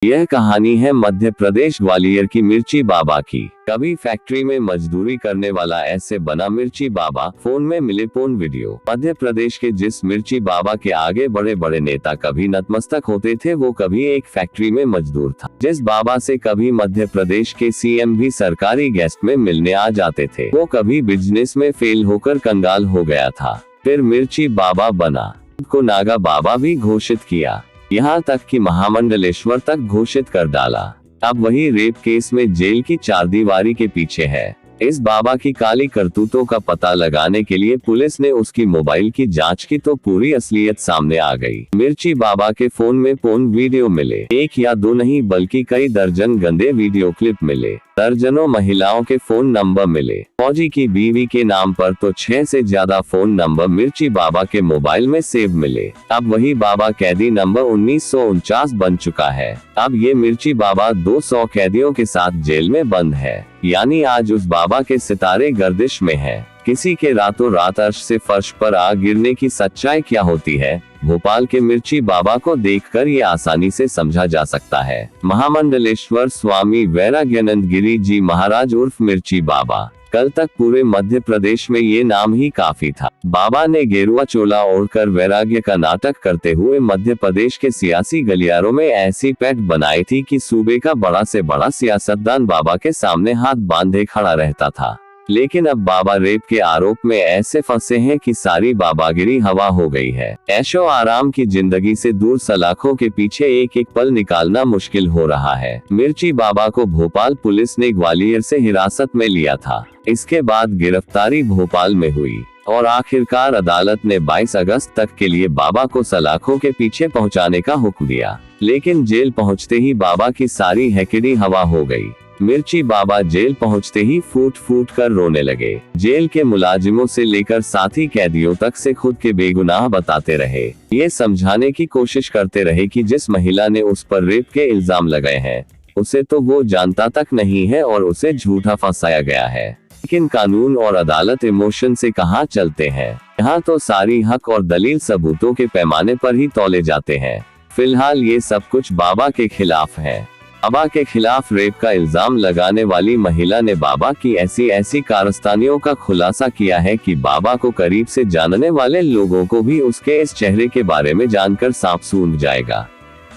यह कहानी है मध्य प्रदेश ग्वालियर की मिर्ची बाबा की। कभी फैक्ट्री में मजदूरी करने वाला ऐसे बना मिर्ची बाबा। फोन में मिले पोन वीडियो। मध्य प्रदेश के जिस मिर्ची बाबा के आगे बड़े बड़े नेता कभी नतमस्तक होते थे, वो कभी एक फैक्ट्री में मजदूर था। जिस बाबा से कभी मध्य प्रदेश के सीएम भी सरकारी गेस्ट में मिलने आ जाते थे, वो कभी बिजनेस में फेल होकर कंगाल हो गया था, फिर मिर्ची बाबा बना। को नागा बाबा भी घोषित किया, यहाँ तक कि महामंडलेश्वर तक घोषित कर डाला। अब वही रेप केस में जेल की चारदीवारी के पीछे है। इस बाबा की काली करतूतों का पता लगाने के लिए पुलिस ने उसकी मोबाइल की जांच की तो पूरी असलियत सामने आ गई। मिर्ची बाबा के फोन में पोर्न वीडियो मिले। एक या दो नहीं बल्कि कई दर्जन गंदे वीडियो क्लिप मिले। दर्जनों महिलाओं के फोन नंबर मिले। फौजी की बीवी के नाम पर तो 6 से ज्यादा फोन नंबर मिर्ची बाबा के मोबाइल में सेव मिले। अब वही बाबा कैदी नंबर 1949 बन चुका है। अब ये मिर्ची बाबा 200 कैदियों के साथ जेल में बंद है। यानी आज उस बाबा के सितारे गर्दिश में है। किसी के रातों रात अर्श से फर्श पर आ गिरने की सच्चाई क्या होती है, भोपाल के मिर्ची बाबा को देखकर ये आसानी से समझा जा सकता है। महामंडलेश्वर स्वामी वैराग्यानंद गिरी जी महाराज उर्फ मिर्ची बाबा। कल तक पूरे मध्य प्रदेश में ये नाम ही काफी था। बाबा ने गेरुआ चोला ओढ़कर वैराग्य का नाटक करते हुए मध्य प्रदेश के सियासी गलियारों में ऐसी पैठ बनाई थी कि सूबे का बड़ा से बड़ा सियासतदान बाबा के सामने हाथ बांधे खड़ा रहता था। लेकिन अब बाबा रेप के आरोप में ऐसे फंसे हैं कि सारी बाबागिरी हवा हो गई है। ऐशो आराम की जिंदगी से दूर सलाखों के पीछे एक एक पल निकालना मुश्किल हो रहा है। मिर्ची बाबा को भोपाल पुलिस ने ग्वालियर से हिरासत में लिया था। इसके बाद गिरफ्तारी भोपाल में हुई और आखिरकार अदालत ने 22 अगस्त तक के लिए बाबा को सलाखों के पीछे पहुंचाने का हुक्म दिया। लेकिन जेल पहुंचते ही बाबा की सारी हैकिड़ी हवा हो गई। मिर्ची बाबा जेल पहुंचते ही फूट फूट कर रोने लगे। जेल के मुलाजिमों से लेकर साथी कैदियों तक से खुद के बेगुनाह बताते रहे। ये समझाने की कोशिश करते रहे कि जिस महिला ने उस पर रेप के इल्जाम लगाए हैं, उसे तो वो जानता तक नहीं है और उसे झूठा फंसाया गया है। लेकिन कानून और अदालत इमोशन से कहाँ चलते हैं। यहाँ तो सारी हक और दलील सबूतों के पैमाने पर ही तौले जाते हैं। फिलहाल ये सब कुछ बाबा के खिलाफ है। बाबा के खिलाफ रेप का इल्जाम लगाने वाली महिला ने बाबा की ऐसी कारस्तानियों का खुलासा किया है कि बाबा को करीब से जानने वाले लोगों को भी उसके इस चेहरे के बारे में जानकर सांप सूंघ जाएगा।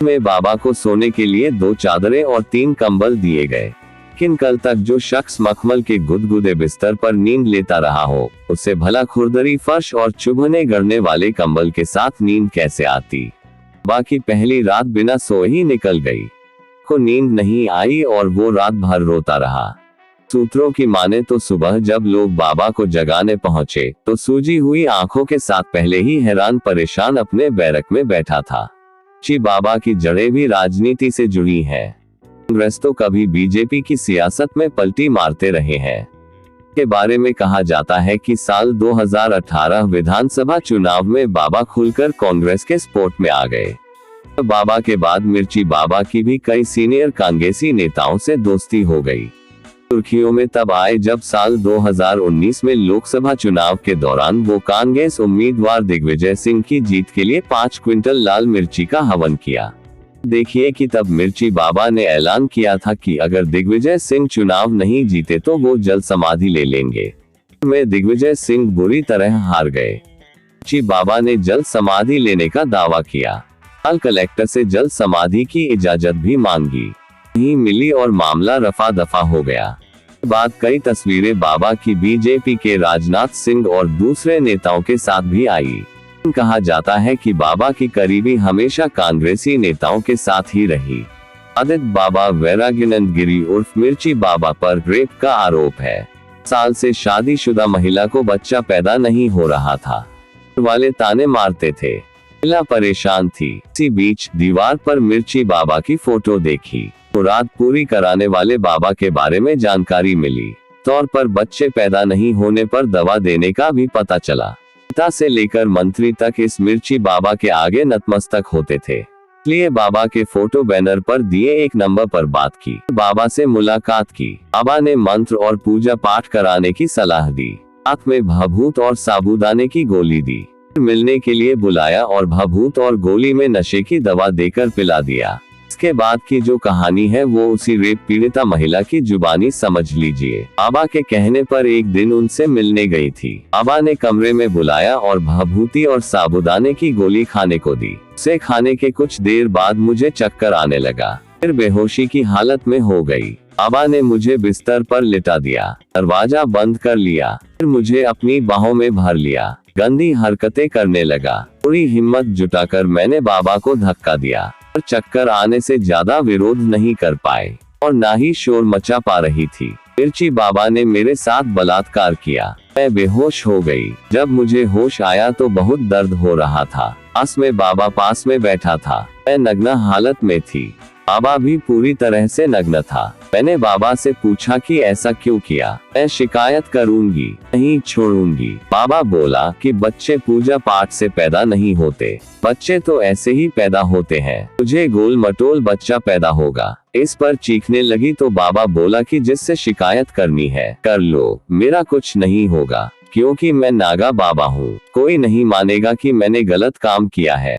में बाबा को सोने के लिए 2 चादरें और 3 कंबल दिए गए। लेकिन कल तक जो शख्स मखमल के गुदगुदे बिस्तर पर नींद लेता रहा हो, उसे भला खुरदरी फर्श और चुभने गड़ने वाले कंबल के साथ नींद कैसे आती। बाकी पहली रात बिना सोए ही निकल गई। को नींद नहीं आई और वो रात भर रोता रहा। सूत्रों की माने तो सुबह जब लोग बाबा को जगाने पहुंचे तो सूजी हुई आंखों के साथ पहले ही हैरान परेशान अपने बैरक में बैठा था। बाबा की जड़ें भी राजनीति से जुड़ी हैं। कांग्रेस तो कभी बीजेपी की सियासत में पलटी मारते रहे हैं। के बारे में कहा जाता है कि साल 2018 विधानसभा चुनाव में बाबा खुलकर कांग्रेस के सपोर्ट में आ गए। बाबा के बाद मिर्ची बाबा की भी कई सीनियर कांग्रेसी नेताओं से दोस्ती हो गई। सुर्खियों में तब आए जब साल 2019 में लोकसभा चुनाव के दौरान वो कांग्रेस उम्मीदवार दिग्विजय सिंह की जीत के लिए 5 क्विंटल लाल मिर्ची का हवन किया। देखिए कि तब मिर्ची बाबा ने ऐलान किया था कि अगर दिग्विजय सिंह चुनाव नहीं जीते तो वो जल समाधि ले लेंगे। में दिग्विजय सिंह बुरी तरह हार गए। मिर्ची बाबा ने जल समाधि लेने का दावा किया। कलेक्टर से जल समाधि की इजाजत भी मांगी, नहीं मिली और मामला रफा दफा हो गया। बाद कई तस्वीरें बाबा की बीजेपी के राजनाथ सिंह और दूसरे नेताओं के साथ भी आई। कहा जाता है कि बाबा की करीबी हमेशा कांग्रेसी नेताओं के साथ ही रही। आदित्य बाबा वैराग्यानंद गिरी उर्फ मिर्ची बाबा पर रेप का आरोप है। साल से शादीशुदा महिला को बच्चा पैदा नहीं हो रहा था। वाले ताने मारते थे, महिला परेशान थी। इसी बीच दीवार पर मिर्ची बाबा की फोटो देखी तो रात पूरी कराने वाले बाबा के बारे में जानकारी मिली। तौर पर बच्चे पैदा नहीं होने पर दवा देने का भी पता चला। पिता से लेकर मंत्री तक इस मिर्ची बाबा के आगे नतमस्तक होते थे। इसलिए बाबा के फोटो बैनर पर दिए एक नंबर पर बात की। बाबा से मुलाकात की। बाबा ने मंत्र और पूजा पाठ कराने की सलाह दी। साथ में भभूत और साबूदाने की गोली दी। मिलने के लिए बुलाया और भभूत और गोली में नशे की दवा देकर पिला दिया। इसके बाद की जो कहानी है वो उसी रेप पीड़िता महिला की जुबानी समझ लीजिए। बाबा के कहने पर एक दिन उनसे मिलने गई थी। बाबा ने कमरे में बुलाया और भभूति और साबूदाने की गोली खाने को दी। उसे खाने के कुछ देर बाद मुझे चक्कर आने लगा, फिर बेहोशी की हालत में हो गई। बाबा ने मुझे बिस्तर पर लिटा दिया, दरवाजा बंद कर लिया, फिर मुझे अपनी बाहों में भर लिया। गंदी हरकतें करने लगा। पूरी हिम्मत जुटाकर मैंने बाबा को धक्का दिया, पर चक्कर आने से ज्यादा विरोध नहीं कर पाए और ना ही शोर मचा पा रही थी। मिर्ची बाबा ने मेरे साथ बलात्कार किया। मैं बेहोश हो गई। जब मुझे होश आया तो बहुत दर्द हो रहा था। पास में बाबा पास में बैठा था। मैं नग्न हालत में थी। बाबा भी पूरी तरह से नग्न था। मैंने बाबा से पूछा कि ऐसा क्यों किया। मैं शिकायत करूंगी, नहीं छोड़ूंगी। बाबा बोला कि बच्चे पूजा पाठ से पैदा नहीं होते, बच्चे तो ऐसे ही पैदा होते हैं, तुझे गोल मटोल बच्चा पैदा होगा। इस पर चीखने लगी तो बाबा बोला कि जिससे शिकायत करनी है कर लो, मेरा कुछ नहीं होगा, क्योंकि मैं नागा बाबा हूँ। कोई नहीं मानेगा कि मैंने गलत काम किया है।